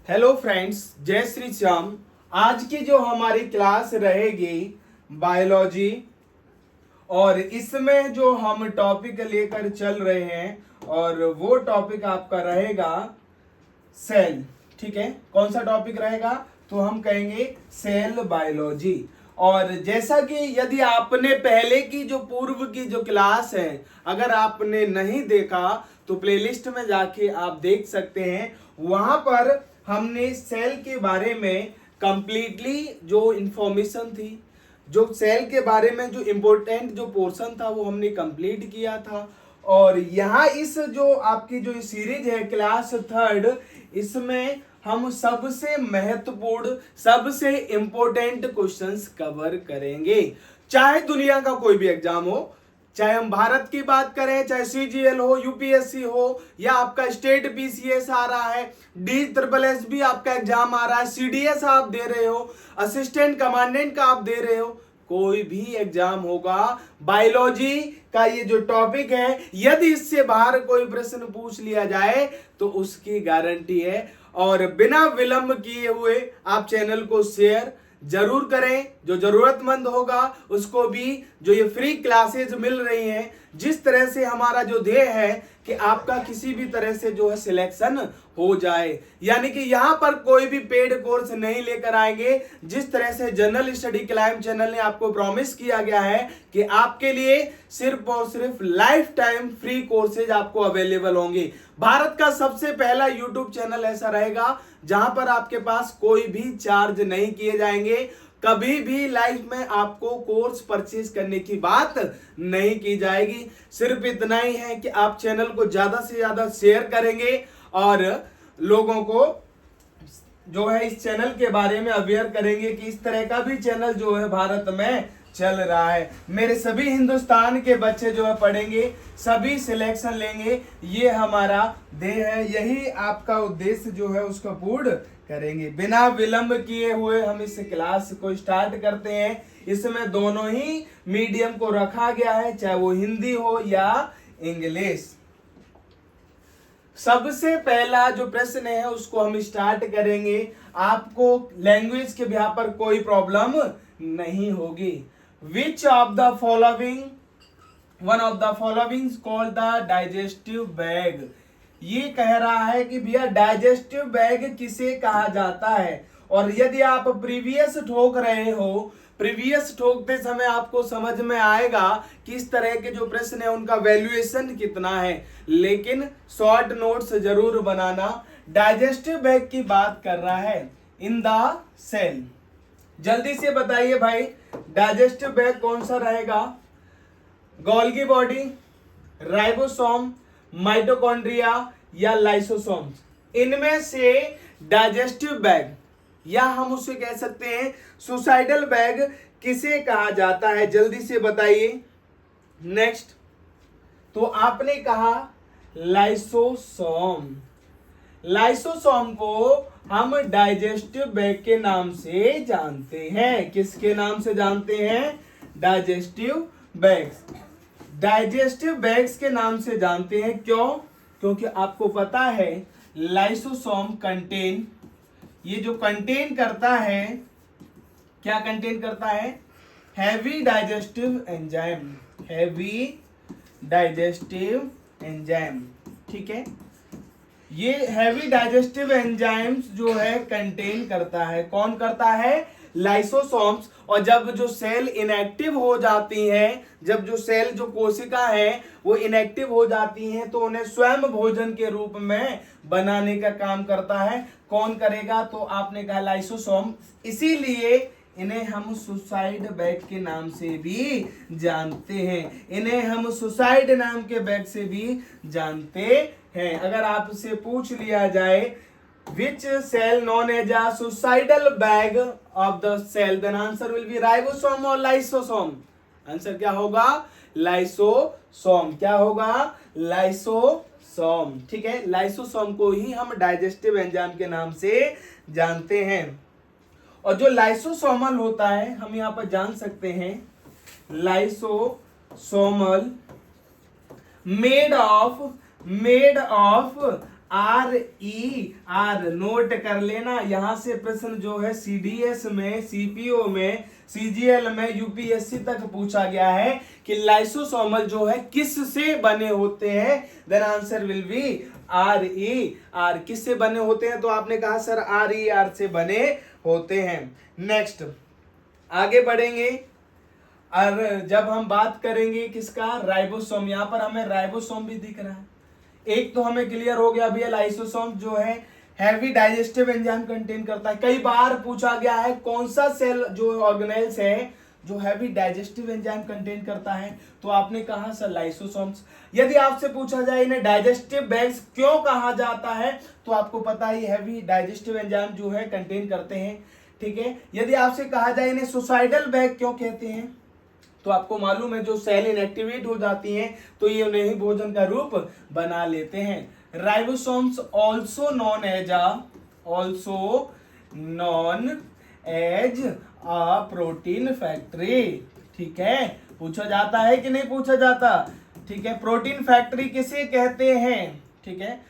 Hello friends, जय श्री श्याम। आज की जो हमारी क्लास रहेगी बायोलॉजी, और इसमें जो हम टॉपिक लेकर चल रहे हैं और वो टॉपिक आपका रहेगा सेल। ठीक है, कौन सा टॉपिक रहेगा? तो हम कहेंगे सेल बायोलॉजी। और जैसा कि यदि आपने पहले की जो पूर्व की जो क्लास है अगर आपने नहीं देखा तो प्लेलिस्ट में जाके आप देख सकते हैं। वहां पर हमने सेल के बारे में कंप्लीटली जो इंफॉर्मेशन थी, जो सेल के बारे में जो इम्पोर्टेंट जो पोर्शन था वो हमने कंप्लीट किया था। और यहाँ इस जो आपकी जो सीरीज है क्लास थर्ड, इसमें हम सबसे महत्वपूर्ण सबसे इंपॉर्टेंट क्वेश्चंस कवर करेंगे। चाहे दुनिया का कोई भी एग्जाम हो, चाहे हम भारत की बात करें, चाहे सीजीएल हो, यूपीएससी हो, या आपका स्टेट पीसीएस आ रहा है, डी ट्रिपल एस भी आपका एग्जाम आ रहा है, सीडीएस आप दे रहे हो, असिस्टेंट कमांडेंट का आप दे रहे हो, कोई भी एग्जाम होगा, बायोलॉजी का ये जो टॉपिक है यदि इससे बाहर कोई प्रश्न पूछ लिया जाए तो उसकी गारंटी है। और बिना विलंब किए हुए आप चैनल को शेयर जरूर करें। जो जरूरतमंद होगा उसको भी जो ये फ्री क्लासेस मिल रही हैं, जिस तरह से हमारा जो ध्येय है कि आपका किसी भी तरह से जो है सिलेक्शन हो जाए, यानी कि यहाँ पर कोई भी पेड कोर्स नहीं लेकर आएंगे। जिस तरह से जनरल स्टडी क्लाइम चैनल ने आपको प्रॉमिस किया गया है कि आपके लिए सिर्फ और सिर्फ लाइफ टाइम फ्री कोर्सेज आपको अवेलेबल होंगे। भारत का सबसे पहला यूट्यूब चैनल ऐसा रहेगा जहां पर आपके पास कोई भी चार्ज नहीं किए जाएंगे। कभी भी लाइफ में आपको कोर्स परचेज करने की बात नहीं की जाएगी। सिर्फ इतना ही है कि आप चैनल को ज्यादा से ज्यादा शेयर करेंगे और लोगों को जो है इस चैनल के बारे में अवेयर करेंगे कि इस तरह का भी चैनल जो है भारत में चल रहा है। मेरे सभी हिंदुस्तान के बच्चे जो है पढ़ेंगे, सभी सिलेक्शन लेंगे, ये हमारा ध्येय है। यही आपका उद्देश्य जो है उसको पूर्ण करेंगे। बिना विलंब किए हुए हम इस क्लास को स्टार्ट करते हैं। इसमें दोनों ही मीडियम को रखा गया है, चाहे वो हिंदी हो या इंग्लिश। सबसे पहला जो प्रश्न है उसको हम स्टार्ट करेंगे। आपको लैंग्वेज के बिहार पर कोई प्रॉब्लम नहीं होगी। Which of the following one of the following called the digestive bag. ये कह रहा है कि भैया डाइजेस्टिव बैग किसे कहा जाता है। और यदि आप प्रीवियस ठोक रहे हो, प्रीवियस ठोकते समय आपको समझ में आएगा कि इस तरह के जो प्रश्न है उनका वैल्यूएशन कितना है, लेकिन शॉर्ट नोट्स जरूर बनाना। डाइजेस्टिव बैग की बात कर रहा है इन द सेल। जल्दी से बताइए भाई, डाइजेस्टिव बैग कौन सा रहेगा? गोल्गी बॉडी, राइबोसोम, माइटोकॉन्ड्रिया या लाइसोसोम्स? इनमें से डाइजेस्टिव बैग या हम उसे कह सकते हैं सुसाइडल बैग किसे कहा जाता है? जल्दी से बताइए। नेक्स्ट, तो आपने कहा लाइसोसोम। लाइसोसोम को हम डाइजेस्टिव बैग के नाम से जानते हैं। किसके नाम से जानते हैं? Digestive bags. डाइजेस्टिव बैग्स के नाम से जानते हैं। क्यों? क्योंकि आपको पता है लाइसोसोम कंटेन, ये जो कंटेन करता है, क्या कंटेन करता है? Heavy digestive enzyme. Heavy digestive enzyme, ठीक है। ये हैवी डाइजेस्टिव एंजाइम्स जो है कंटेन करता है। कौन करता है? लाइसोसोम्स। और जब जो सेल इनएक्टिव हो जाती हैं, जब जो सेल जो कोशिका है वो इनएक्टिव हो जाती हैं, तो उन्हें स्वयं भोजन के रूप में बनाने का काम करता है। कौन करेगा? तो आपने कहा लाइसोसोम। इसीलिए इन्हें हम सुसाइड बैग के नाम से भी जानते हैं। इन्हें हम सुसाइड नाम के बैग से भी जानते हैं। अगर आपसे पूछ लिया जाए which cell known as a suicidal bag of the cell, then answer will be ribosome or lysosome. Answer क्या होगा? लाइसोसोम। क्या होगा? लाइसोसोम। ठीक है, लाइसोसोम को ही हम डाइजेस्टिव एंजाइम के नाम से जानते हैं। और जो लाइसोसोमल होता है हम यहाँ पर जान सकते हैं, lysosomal made of RER note कर लेना। यहां से प्रश्न जो है CDS में, CPO में, CGL में, UPSC तक पूछा गया है कि लाइसोसोमल जो है किस से बने होते हैं। Then answer will be RER। किस से बने होते हैं? तो आपने कहा सर RER से बने होते हैं। नेक्स्ट आगे बढ़ेंगे और जब हम बात करेंगे किसका, राइबोसोम। यहां पर हमें राइबोसोम भी दिख रहा है। एक तो हमें क्लियर हो गया भैया, लाइसोसोम जो है हैवी डाइजेस्टिव एंजाइम कंटेन करता है। कई बार पूछा गया है कौन सा सेल जो ऑर्गेनेल्स है जो हैवी डाइजेस्टिव एंजाइम कंटेन करता है, तो आपने कहा सर लाइसोसोम्स। यदि आपसे पूछा जाए इन्हें डाइजेस्टिव बैग्स क्यों कहा जाता है, तो आपको पता ही हैवी डाइजेस्टिव एंजाइम जो है कंटेन करते हैं। ठीक है, यदि आपसे कहा जाए इन्हें सुसाइडल बैग क्यों कहते हैं, तो आपको मालूम है जो सेल इनएक्टिवेट हो जाती हैं तो ये उन्हें ही भोजन का रूप बना लेते हैं। Ribosomes also known as a protein factory. ठीक है, पूछा जाता है कि नहीं पूछा जाता। ठीक है, प्रोटीन फैक्ट्री किसे कहते हैं? ठीक है,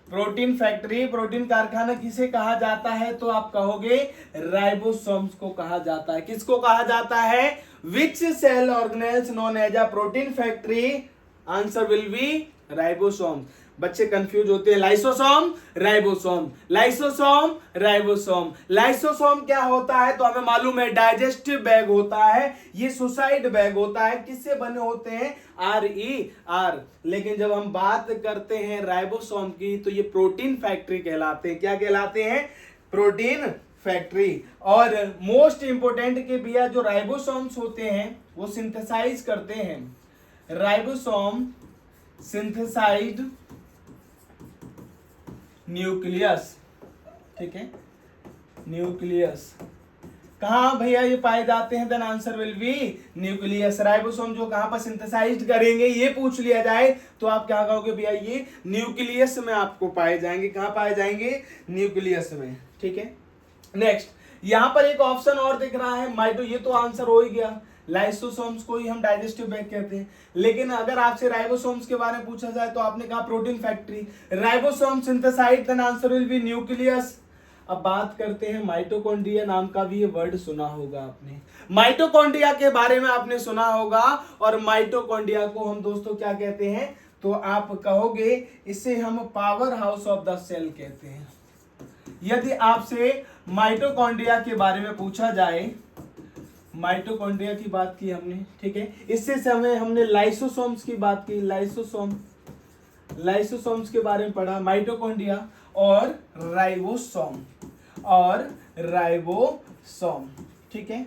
प्रोटीन फैक्ट्री, प्रोटीन कारखाना किसे कहा जाता है, तो आप कहोगे राइबोसोम्स को कहा जाता है। किसको कहा जाता है? Which cell organelles known as a protein factory? Answer will be ribosome. बच्चे कंफ्यूज होते हैं, lysosome ribosome, lysosome ribosome. Lysosome क्या होता है? तो हमें मालूम है डाइजेस्टिव बैग होता है, ये सुसाइड बैग होता है। किससे बने होते हैं? RER। लेकिन जब हम बात करते हैं राइबोसोम की तो ये प्रोटीन फैक्ट्री कहलाते हैं। क्या कहलाते हैं? Protein factory. और मोस्ट इंपोर्टेंट के भैया जो राइबोसोम्स होते हैं वो सिंथेसाइज करते हैं। Ribosome synthesized nucleus. ठीक है, न्यूक्लियस कहां भैया ये पाए जाते हैं? Then answer will be nucleus. Ribosome जो कहां पर सिंथेसाइज करेंगे ये पूछ लिया जाए तो आप क्या कहोगे भैया? ये न्यूक्लियस में आपको पाए जाएंगे। कहां पाए जाएंगे? न्यूक्लियस में। ठीक है, नेक्स्ट यहां पर एक ऑप्शन और दिख रहा है माइटो। ये तो आंसर हो ही गया, लाइसोसोम्स को ही हम डाइजेस्टिव बैग कहते हैं। लेकिन अगर आपसे राइबोसोम्स के बारे में पूछा जाए तो आपने कहा protein factory, ribosome synthesized, then answer will be nucleus. अब बात करते हैं माइटोकॉन्ड्रिया नाम का भी ये वर्ड सुना होगा आपने। माइटोकॉन्ड्रिया के बारे में आपने सुना होगा। और माइटोकॉन्ड्रिया को हम दोस्तों क्या कहते हैं? तो आप कहोगे इसे हम power house of the cell कहते हैं। यदि आपसे माइटोकॉन्ड्रिया के बारे में पूछा जाए, माइटोकॉन्ड्रिया की बात की हमने, ठीक है, इससे समय हमने लाइसोसोम्स की बात की, लाइसोसोम्स के बारे में पढ़ा, माइटोकॉन्ड्रिया और राइबोसोम। ठीक है,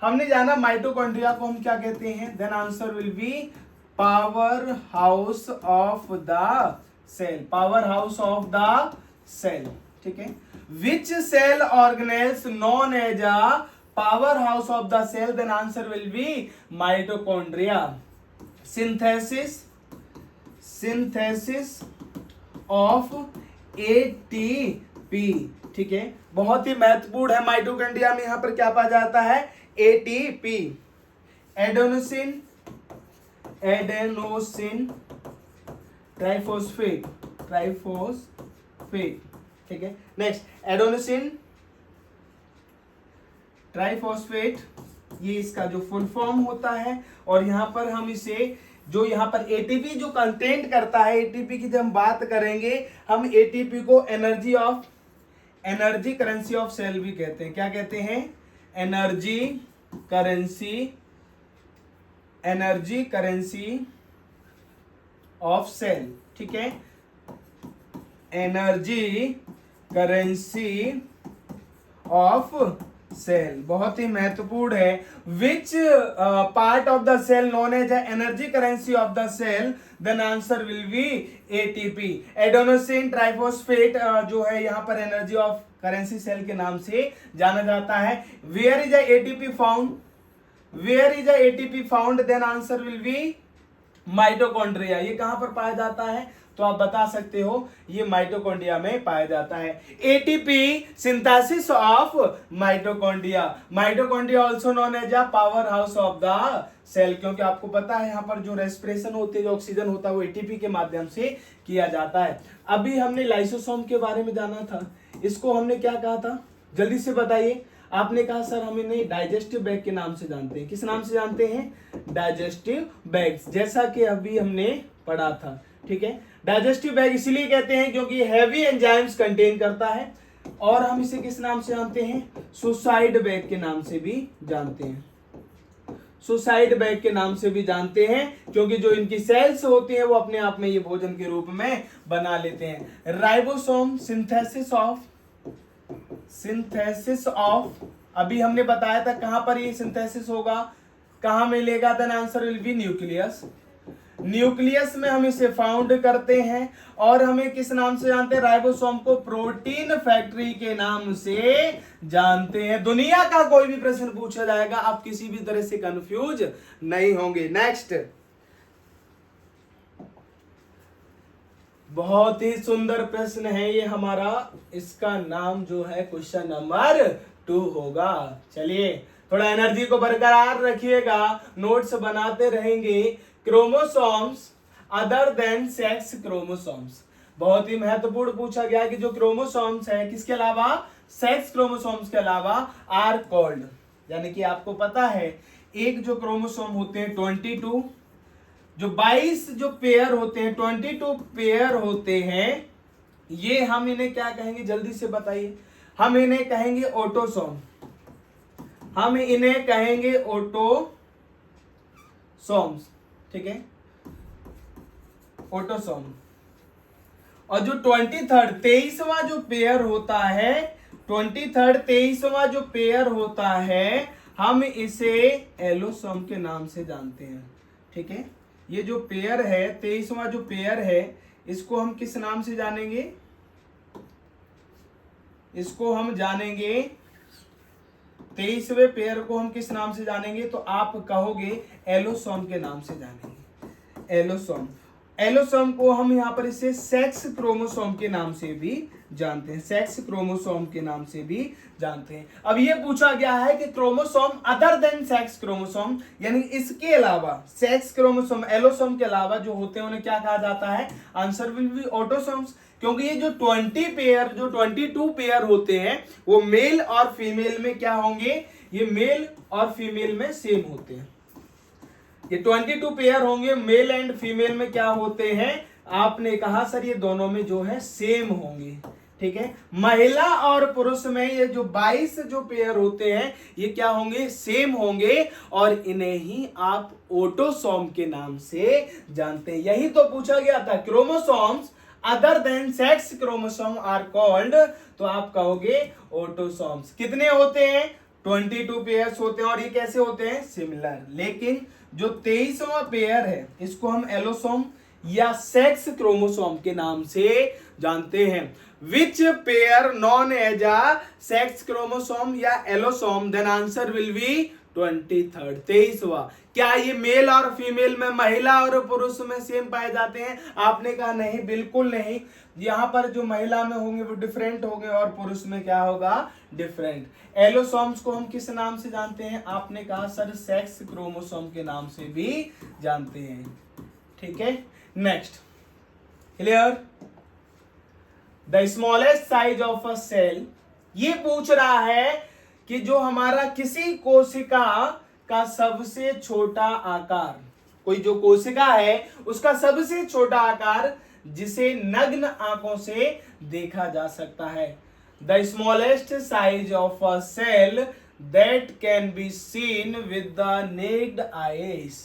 हमने जाना माइटोकॉन्ड्रिया को हम क्या कहते हैं। Then answer will be power house of the cell, power house of the cell. ठीक है, which cell organelles known as a power house of the cell? then answer will be mitochondria. synthesis of ATP। ठीक है, बहुत ही महत्वपूर्ण है। Mitochondria में यहां पर क्या पाया जाता है? ATP, adenosine triphosphate. ठीक है, नेक्स्ट एडेनोसिन ट्राइफॉस्फेट, ये इसका जो फुल फॉर्म होता है। और यहां पर हम इसे जो यहां पर एटीपी जो कंटेंट करता है, एटीपी की जब हम बात करेंगे हम एटीपी को एनर्जी करेंसी ऑफ सेल भी कहते हैं। क्या कहते हैं? Energy currency of cell. ठीक है, एनर्जी करेंसी ऑफ सेल बहुत ही महत्वपूर्ण है। Which part of the cell known as energy currency of the cell? Then answer will be ATP. Adenosine triphosphate जो है यहाँ पर एनर्जी ऑफ करेंसी सेल के नाम से जाना जाता है। Where is ATP found? Then answer will be mitochondria. ये कहां पर पाया जाता है? तो आप बता सकते हो ये माइटोकॉन्ड्रिया में पाया जाता है। ATP synthesis of mitochondria, mitochondria also known as a power house of the cell, क्योंकि आपको पता है यहाँ पर जो रेस्पिरेशन होती है, जो ऑक्सीजन होता है वो एटीपी के माध्यम से किया जाता है। अभी हमने लाइसोसोम के बारे में जाना था, इसको हमने क्या कहा था, जल्दी से बताइए। आपने कहा सर हम इन्हें डाइजेस्टिव बैग के नाम से जानते हैं। किस नाम से जानते हैं? डाइजेस्टिव बैग्स, जैसा कि अभी हमने पढ़ा था। ठीक है, डाइजेस्टिव बैग इसलिए कहते हैं क्योंकि हैवी एंजाइम्स कंटेन करता है, और हम इसे किस नाम से जानते हैं? सुसाइड बैग के नाम से भी जानते हैं। सुसाइड बैग के नाम से भी जानते हैं क्योंकि जो इनकी सेल्स होती हैं वो अपने आप में ये भोजन के रूप में बना लेते हैं। राइबोसोम सिंथेसिस ऑफ, अभी हमने बताया था कहां पर ये सिंथेसिस होगा, कहां मिलेगा? Then answer will be nucleus. Nucleus में हम इसे फाउंड करते हैं, और हमें किस नाम से जानते हैं? राइबोसोम को प्रोटीन फैक्ट्री के नाम से जानते हैं। दुनिया का कोई भी प्रश्न पूछा जाएगा, आप किसी भी तरह से कंफ्यूज नहीं होंगे। नेक्स्ट, बहुत ही सुंदर प्रश्न है ये हमारा, इसका नाम जो है क्वेश्चन नंबर 2 होगा। चलिए थोड़ा एनर्जी को बरकरार रखिएगा, नोट्स बनाते रहेंगे। Chromosomes other than sex chromosomes, बहुत ही महत्वपूर्ण पूछा गया कि जो क्रोमोसोम्स है किसके अलावा? सेक्स क्रोमोसोम्स के अलावा आर कॉल्ड, यानी कि आपको पता है एक जो क्रोमोसोम होते हैं 22, जो 22 जो पेयर होते हैं, 22 पेयर होते हैं, ये हम इन्हें क्या कहेंगे? जल्दी से बताइए। हम इन्हें कहेंगे ऑटोसोम, हम इन्हें कहेंगे ऑटोसोम्स। ठीक है, ऑटोसोम। और जो 23वां जो पेयर होता है, 23वां जो पेयर होता है, हम इसे एलोसोम के नाम से जानते हैं। ठीक है, ये जो पेयर है 23वां जो पेयर है, इसको हम किस नाम से जानेंगे? इसको हम जानेंगे, 23वें पेयर को हम किस नाम से जानेंगे? तो आप कहोगे एलोसोम के नाम से जानेंगे। एलोसोम, एलोसोम को हम यहाँ पर इसे सेक्स क्रोमोसोम के नाम से भी जानते हैं, सेक्स क्रोमोसोम के नाम से भी जानते हैं। अब ये पूछा गया है कि chromosome other than sex chromosome, यानी इसके अलावा, सेक्स क्रोमोसोम एलोसोम के अलावा जो होते हैं उन्हें क्या कहा जाता है? आंसर विल बी ऑटोसोम्स, क्योंकि ये जो 22 पेयर होते हैं वो मेल और फीमेल में क्या होंगे? ये मेल और फीमेल में सेम होते हैं। ये 22 पेयर होंगे, मेल एंड फीमेल में क्या होते हैं? आपने कहा सर ये दोनों में जो है सेम होंगे। ठीक है, महिला और पुरुष में ये जो 22 जो पेयर होते हैं ये क्या होंगे? सेम होंगे, और इन्हें ही आप ऑटोसोम के नाम से जानते हैं। यही तो पूछा गया था, chromosomes other than sex chromosome are called, तो आप कहोगे ऑटोसोम्स। कितने होते हैं? 22 पेयर्स होते हैं, और ये कैसे होते हैं? सिमिलर। लेकिन जो 23वां पेयर है इसको हम एलोसोम या सेक्स क्रोमोसोम के नाम से जानते हैं। Which pair known as a sex chromosome या allosome? Then answer will be 23rd, 23वां। क्या ये मेल और फीमेल में, महिला और पुरुष में सेम पाए जाते हैं? आपने कहा नहीं, बिल्कुल नहीं। यहाँ पर जो महिला में होंगे वो डिफरेंट होंगे, और पुरुष में क्या होगा? डिफरेंट। एलोसोम्स को हम किस नाम से जानते हैं? आपने कहा सर सेक्स क्रोमोसोम के नाम से भी जानते हैं। ठीक है, next, clear? The smallest size of a cell, ये पूछ रहा है कि जो हमारा किसी कोशिका का सबसे छोटा आकार, कोई जो कोशिका है उसका सबसे छोटा आकार जिसे नग्न आंखों से देखा जा सकता है। The smallest size of a cell that can be seen with the naked eyes,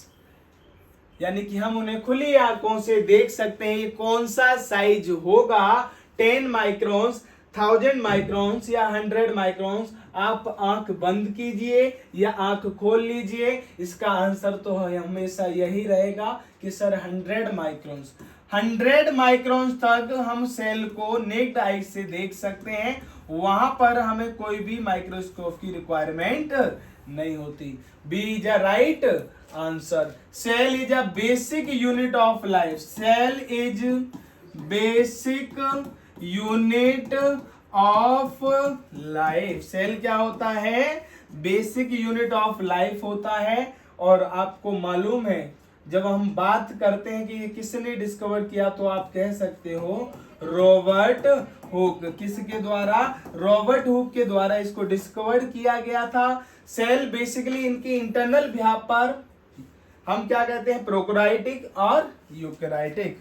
यानी कि हम उन्हें खुली आंखों से देख सकते हैं। ये कौन सा साइज होगा? 10 माइक्रोन्स, 1000 माइक्रोन्स या 100 माइक्रोन्स? आप आंख बंद कीजिए या आंख खोल लीजिए, इसका आंसर तो हमेशा यही रहेगा कि सर 100 माइक्रोन्स। 100 माइक्रोन्स तक हम सेल को नेक्ड आई से देख सकते हैं, वहां पर हमें कोई भी माइक्रोस्कोप की रिक्वायरमेंट नहीं होती। B is a right answer. Cell is a basic unit of life. Cell is basic unit of life. Cell क्या होता है? बेसिक यूनिट ऑफ लाइफ होता है। और आपको मालूम है जब हम बात करते हैं कि ये किसने डिस्कवर किया, तो आप कह सकते हो रॉबर्ट हुक। किसके द्वारा? रॉबर्ट हुक के द्वारा इसको डिस्कवर किया गया था। सेल बेसिकली इनके इंटरनल भाग पर हम क्या कहते हैं? प्रोकैरियोटिक और यूकैरियोटिक।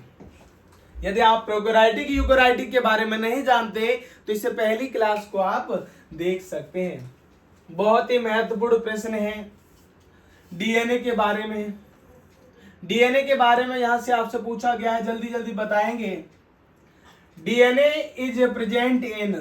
यदि आप प्रोकैरियोटिक यूकैरियोटिक के बारे में नहीं जानते तो इससे पहली क्लास को आप देख सकते हैं। बहुत ही महत्वपूर्ण प्रश्न है डीएनए के बारे में। डीएनए के बारे में यहां से आपसे पूछा गया है, जल्दी जल्दी बताएंगे। DNA is present in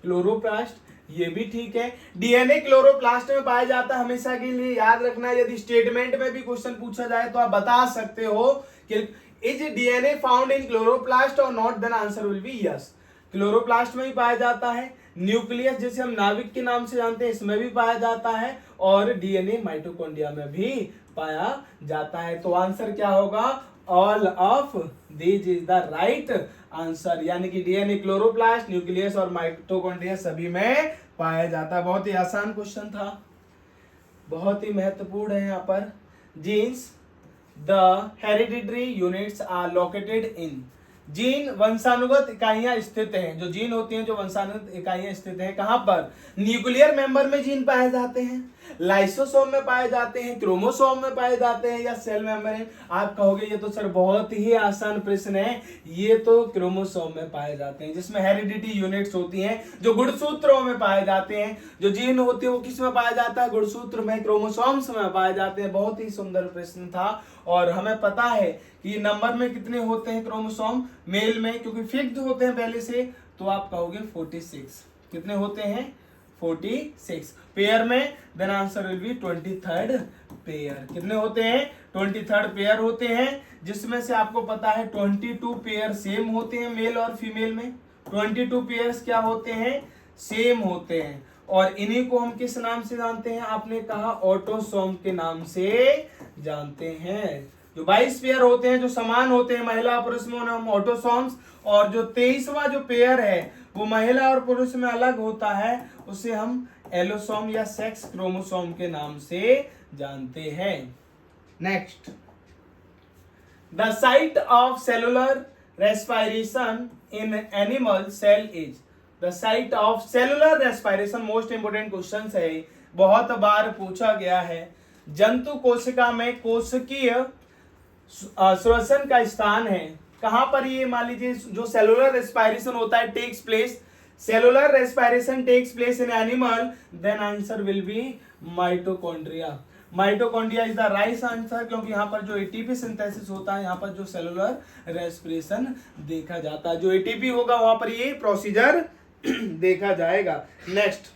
chloroplast, ये भी ठीक है। डीएनए क्लोरोप्लास्ट में पाया जाता है, हमेशा के लिए याद रखना है। यदि स्टेटमेंट में भी क्वेश्चन पूछा जाए तो आप बता सकते हो कि is DNA found in chloroplast और not, then answer will be yes. Chloroplast में भी पाया जाता है। न्यूक्लियस जिसे हम नाभिक के नाम से जानते हैं, इसमें भी पाया जाता है। और डीएनए माइटोकॉन्ड्रिया में भी पाया जाता है। तो आंसर क्या होगा? All of this is the right answer. यानी कि डीएनए क्लोरोप्लास्ट, न्यूक्लियस और माइटोकॉन्ड्रिया सभी में पाया जाता है। बहुत ही आसान क्वेश्चन था, बहुत ही महत्वपूर्ण है। यहाँ पर genes the hereditary units are located in. Gene वंशानुगत इकाइयां स्थित हैं। जो जीन होती हैं, जो वंशानुगत इकाइयां स्थित हैं, कहां पर? न्यूक्लियर मेंबर में जीन पाए जाते हैं, लाइसोसोम में पाए जाते हैं, क्रोमोसोम में पाए जाते हैं, या सेल मेम्ब्रेन। आप कहोगे ये तो सर बहुत ही आसान प्रश्न है। ये तो क्रोमोसोम में पाए जाते हैं, जिसमें हेरिडिटी यूनिट्स होती हैं, जो गुणसूत्रों में पाए जाते हैं। जो जीन होते हैं वो किस में पाया जाता है? गुणसूत्र में, क्रोमोसोम्स में पाए जाते हैं। बहुत ही सुंदर प्रश्न था। और हमें पता है कि नंबर में कितने होते हैं क्रोमोसोम मेल में, क्योंकि फिक्स्ड होते हैं पहले से। तो आप कहोगे 46। कितने होते हैं? 46 पेयर में, then answer will be 23rd pair. कितने होते हैं? 23rd पेयर होते हैं, जिसमें से आपको पता है 22 पेयर सेम होते हैं मेल और फीमेल में। 22 पेयर्स क्या होते हैं? सेम होते हैं। और इन्हीं को हम किस नाम से जानते हैं? आपने कहा ऑटोसोम के नाम से जानते हैं। जो 22 पेयर होते हैं, जो समान होते हैं महिला और पुरुष में, उन्हें हम ऑटोसोम्स। और जो 23वां जो पेयर है वो महिला और पुरुष में अलग होता है, उसे हम एलोसोम या सेक्स क्रोमोसोम के नाम से जानते हैं। Next, the site of cellular respiration in animal cell is. The site of cellular respiration most important question है, बहुत बार पूछा गया है। जंतु कोशिका में कोशिकीय श्वसन का स्थान है, कहां पर? ये मान लीजिए जो सेलुलर रेस्पिरेशन होता है takes place, cellular respiration takes place in animal, then answer will be mitochondria. Mitochondria is the right answer, क्योंकि यहाँ पर जो एटीपी सिंथेसिस होता है, यहाँ पर जो सेलुलर रेस्पिरेशन देखा जाता है, जो एटीपी होगा वहां पर ये प्रोसीजर देखा जाएगा। Next,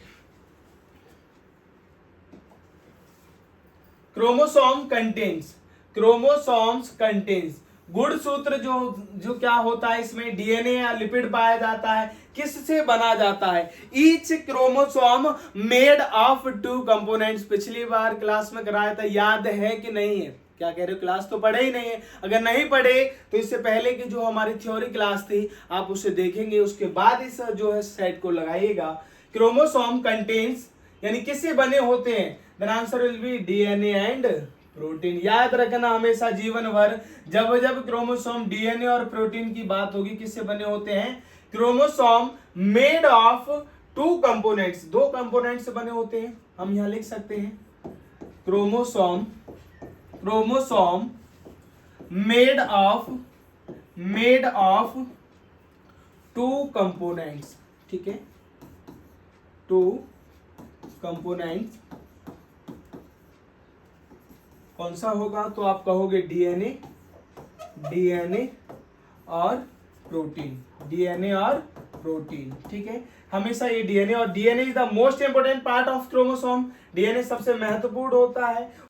chromosome contains, chromosomes contains गुणसूत्र जो क्या होता है, इसमें डीएनए या लिपिड पाया जाता है। किससे बना जाता है? Each chromosome made of 2 components. पिछली बार क्लास में कराया था, याद है कि नहीं है? क्या कह रहे हो? क्लास तो पढ़े ही नहीं है। अगर नहीं पढ़े तो इससे पहले की जो हमारी थ्योरी क्लास थी आप उसे देखेंगे, उसके बाद इस जो है सेट को लगाइएगा। क्रोमोसोम कंटेन्स यानी किससे बने होते हैं? Then answer will be DNA and protein. याद रखना हमेशा जीवन भर, जब जब क्रोमोसोम, डीएनए और प्रोटीन की बात होगी, किससे बने होते हैं? Chromosome made of 2 components, 2 components से बने होते हैं। हम यहां लिख सकते हैं क्रोमोसोम मेड ऑफ 2 कंपोनेंट्स। ठीक है, 2 कंपोनेंट्स कौन सा होगा? तो आप कहोगे डीएनए और प्रोटीन। ठीक है, हमेशा ये डीएनए, और DNA is the most important part of chromosome. DNA सबसे महत्वपूर्ण होता है